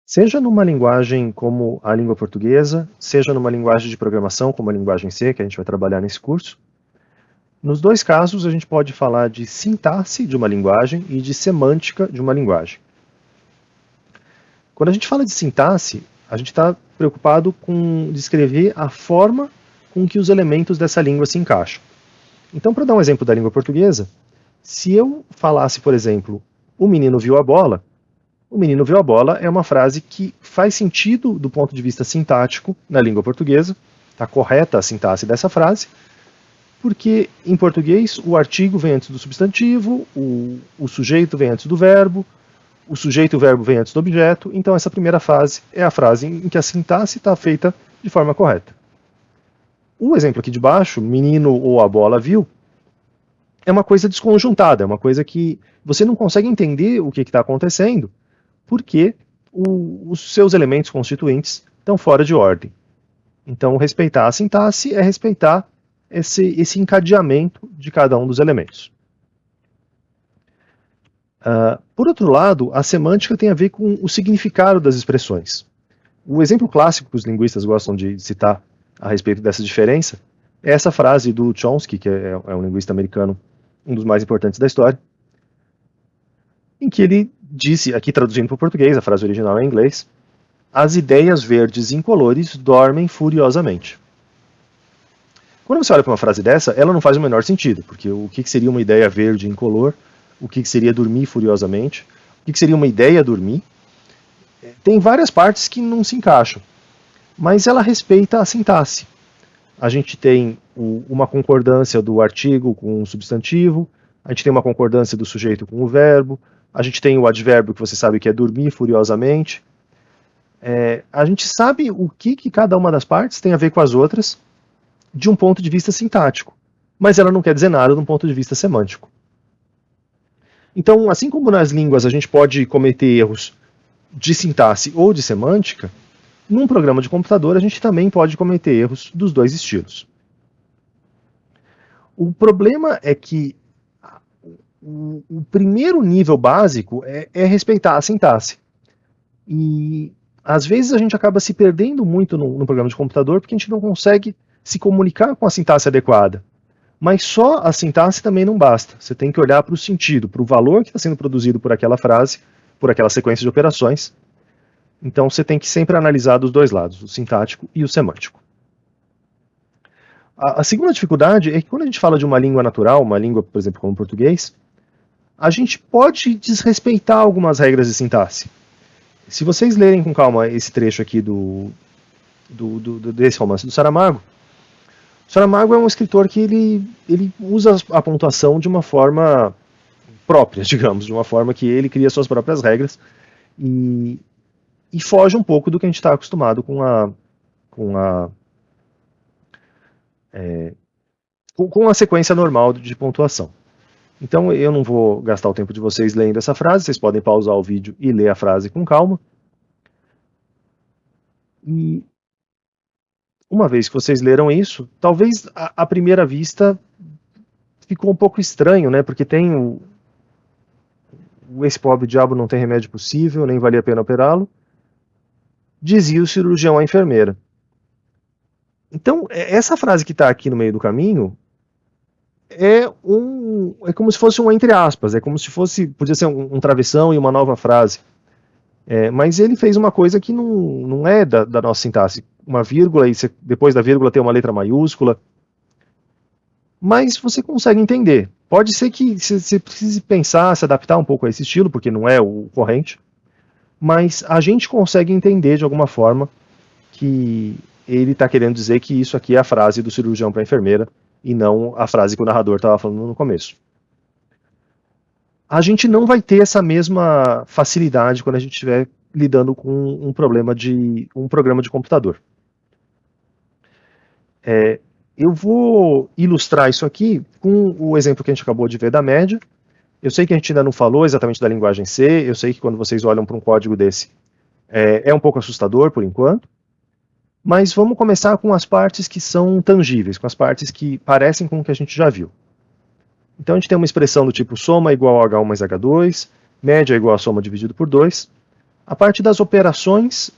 Seja numa linguagem como a língua portuguesa, seja numa linguagem de programação como a linguagem C, que a gente vai trabalhar nesse curso, nos dois casos a gente pode falar de sintaxe de uma linguagem e de semântica de uma linguagem. Quando a gente fala de sintaxe, a gente está preocupado com descrever a forma com que os elementos dessa língua se encaixam. Então, para dar um exemplo da língua portuguesa, se eu falasse, por exemplo, o menino viu a bola, o menino viu a bola é uma frase que faz sentido do ponto de vista sintático na língua portuguesa, está correta a sintaxe dessa frase, porque em português o artigo vem antes do substantivo, o sujeito vem antes do verbo, o sujeito e o verbo vem antes do objeto, então essa primeira frase é a frase em que a sintaxe está feita de forma correta. O exemplo aqui de baixo, menino ou a bola viu, é uma coisa desconjuntada, é uma coisa que você não consegue entender o que está acontecendo, porque os seus elementos constituintes estão fora de ordem. Então, respeitar a sintaxe é respeitar esse encadeamento de cada um dos elementos. Por outro lado, a semântica tem a ver com o significado das expressões. O exemplo clássico que os linguistas gostam de citar a respeito dessa diferença é essa frase do Chomsky, que é um linguista americano, um dos mais importantes da história, em que ele disse, aqui traduzindo para o português, a frase original é em inglês, as ideias verdes incolores dormem furiosamente. Quando você olha para uma frase dessa, ela não faz o menor sentido, porque o que seria uma ideia verde incolor? O que seria dormir furiosamente? O que seria uma ideia dormir? Tem várias partes que não se encaixam, mas ela respeita a sintaxe. A gente tem uma concordância do artigo com o substantivo, a gente tem uma concordância do sujeito com o verbo, a gente tem o advérbio que você sabe que é dormir furiosamente. A gente sabe o que cada uma das partes tem a ver com as outras de um ponto de vista sintático, mas ela não quer dizer nada de um ponto de vista semântico. Então, assim como nas línguas a gente pode cometer erros de sintaxe ou de semântica, num programa de computador a gente também pode cometer erros dos dois estilos. O problema é que o primeiro nível básico é respeitar a sintaxe. E às vezes a gente acaba se perdendo muito no programa de computador porque a gente não consegue se comunicar com a sintaxe adequada. Mas só a sintaxe também não basta. Você tem que olhar para o sentido, para o valor que está sendo produzido por aquela frase, por aquela sequência de operações. Então você tem que sempre analisar dos dois lados, o sintático e o semântico. A segunda dificuldade é que quando a gente fala de uma língua natural, uma língua, por exemplo, como o português, a gente pode desrespeitar algumas regras de sintaxe. Se vocês lerem com calma esse trecho aqui desse romance do Saramago, o Saramago é um escritor que ele usa a pontuação de uma forma própria, digamos, de uma forma que ele cria suas próprias regras e foge um pouco do que a gente está acostumado com a sequência normal de pontuação. Então eu não vou gastar o tempo de vocês lendo essa frase, vocês podem pausar o vídeo e ler a frase com calma. E uma vez que vocês leram isso, talvez à primeira vista ficou um pouco estranho, né? Porque tem esse pobre diabo não tem remédio possível, nem valia a pena operá-lo, dizia o cirurgião à enfermeira. Então, essa frase que está aqui no meio do caminho é como se fosse um entre aspas, é como se podia ser um travessão e uma nova frase. Mas ele fez uma coisa que não é da nossa sintaxe. Uma vírgula e depois da vírgula tem uma letra maiúscula. Mas você consegue entender. Pode ser que você precise pensar, se adaptar um pouco a esse estilo, porque não é o corrente. Mas a gente consegue entender de alguma forma que ele está querendo dizer que isso aqui é a frase do cirurgião para a enfermeira e não a frase que o narrador estava falando no começo. A gente não vai ter essa mesma facilidade quando a gente estiver lidando com um programa de computador. Eu vou ilustrar isso aqui com o exemplo que a gente acabou de ver da média. Eu sei que a gente ainda não falou exatamente da linguagem C, eu sei que quando vocês olham para um código desse é um pouco assustador por enquanto, mas vamos começar com as partes que são tangíveis, com as partes que parecem com o que a gente já viu. Então a gente tem uma expressão do tipo soma igual a H1 mais H2, média igual a soma dividido por 2. A parte das operações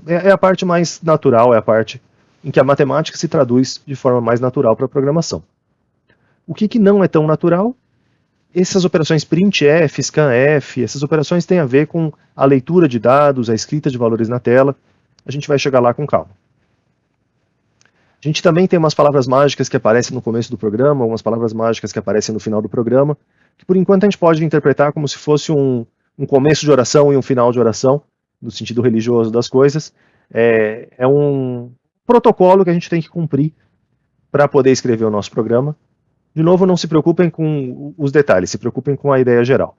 é a parte mais natural, é a parte em que a matemática se traduz de forma mais natural para a programação. O que não é tão natural? Essas operações printf, scanf, essas operações têm a ver com a leitura de dados, a escrita de valores na tela. A gente vai chegar lá com calma. A gente também tem umas palavras mágicas que aparecem no começo do programa, umas palavras mágicas que aparecem no final do programa, que por enquanto a gente pode interpretar como se fosse um começo de oração e um final de oração, no sentido religioso das coisas. É um protocolo que a gente tem que cumprir para poder escrever o nosso programa. De novo, não se preocupem com os detalhes, se preocupem com a ideia geral.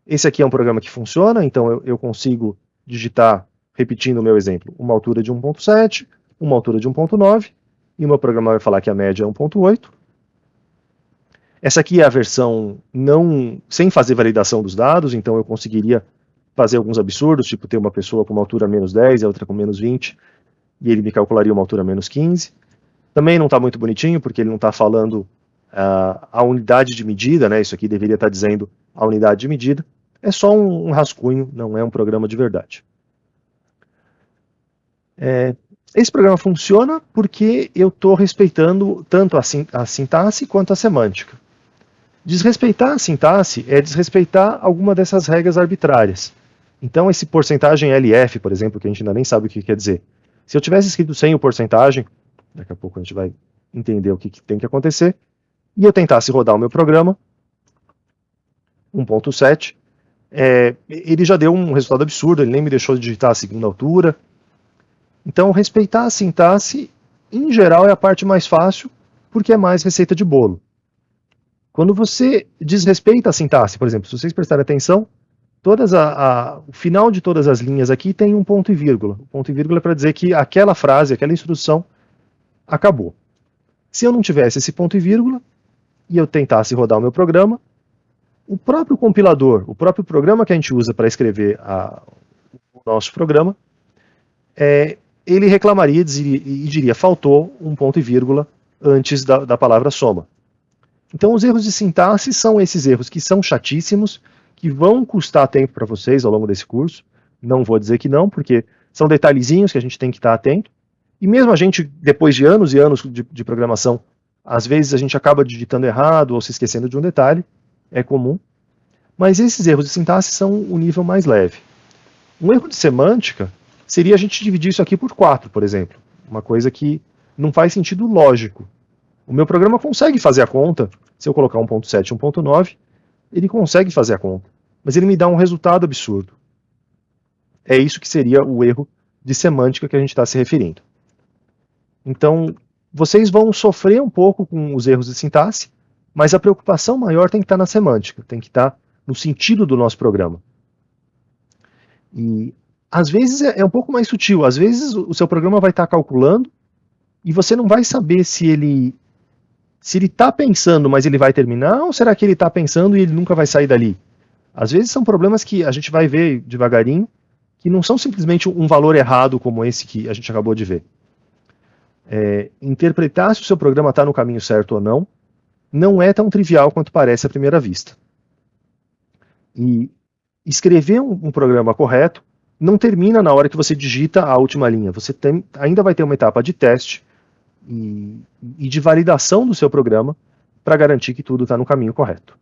Esse aqui é um programa que funciona, então eu consigo digitar, repetindo o meu exemplo, uma altura de 1.7, uma altura de 1.9, e o meu programa vai falar que a média é 1.8. Essa aqui é a versão sem fazer validação dos dados, então eu conseguiria fazer alguns absurdos, tipo ter uma pessoa com uma altura menos 10 e a outra com menos 20, e ele me calcularia uma altura menos 15. Também não está muito bonitinho, porque ele não está falando a unidade de medida, né? Isso aqui deveria estar dizendo a unidade de medida. É só um rascunho, não é um programa de verdade. Esse programa funciona porque eu estou respeitando tanto a sintaxe quanto a semântica. Desrespeitar a sintaxe é desrespeitar alguma dessas regras arbitrárias. Então esse porcentagem LF, por exemplo, que a gente ainda nem sabe o que quer dizer. Se eu tivesse escrito sem o porcentagem, daqui a pouco a gente vai entender o que tem que acontecer, e eu tentasse rodar o meu programa, 1.7, ele já deu um resultado absurdo, ele nem me deixou digitar a segunda altura. Então, respeitar a sintaxe, em geral, é a parte mais fácil, porque é mais receita de bolo. Quando você desrespeita a sintaxe, por exemplo, se vocês prestarem atenção, o final de todas as linhas aqui tem um ponto e vírgula. O ponto e vírgula é para dizer que aquela frase, aquela instrução, acabou. Se eu não tivesse esse ponto e vírgula, e eu tentasse rodar o meu programa, o próprio compilador, o próprio programa que a gente usa para escrever o nosso programa, ele reclamaria e diria, faltou um ponto e vírgula antes da palavra soma. Então os erros de sintaxe são esses erros que são chatíssimos, que vão custar tempo para vocês ao longo desse curso. Não vou dizer que não, porque são detalhezinhos que a gente tem que estar atento. E mesmo a gente, depois de anos e anos de programação, às vezes a gente acaba digitando errado ou se esquecendo de um detalhe, é comum. Mas esses erros de sintaxe são o nível mais leve. Um erro de semântica seria a gente dividir isso aqui por 4, por exemplo. Uma coisa que não faz sentido lógico. O meu programa consegue fazer a conta, se eu colocar 1.7 e 1.9, ele consegue fazer a conta, mas ele me dá um resultado absurdo. É isso que seria o erro de semântica que a gente está se referindo. Então, vocês vão sofrer um pouco com os erros de sintaxe, mas a preocupação maior tem que estar na semântica, tem que estar no sentido do nosso programa. E às vezes é um pouco mais sutil, às vezes o seu programa vai estar calculando e você não vai saber se ele está pensando, mas ele vai terminar, ou será que ele está pensando e ele nunca vai sair dali? Às vezes são problemas que a gente vai ver devagarinho, que não são simplesmente um valor errado como esse que a gente acabou de ver. Interpretar se o seu programa está no caminho certo ou não é tão trivial quanto parece à primeira vista. E escrever um programa correto não termina na hora que você digita a última linha. Você ainda vai ter uma etapa de teste e de validação do seu programa para garantir que tudo está no caminho correto.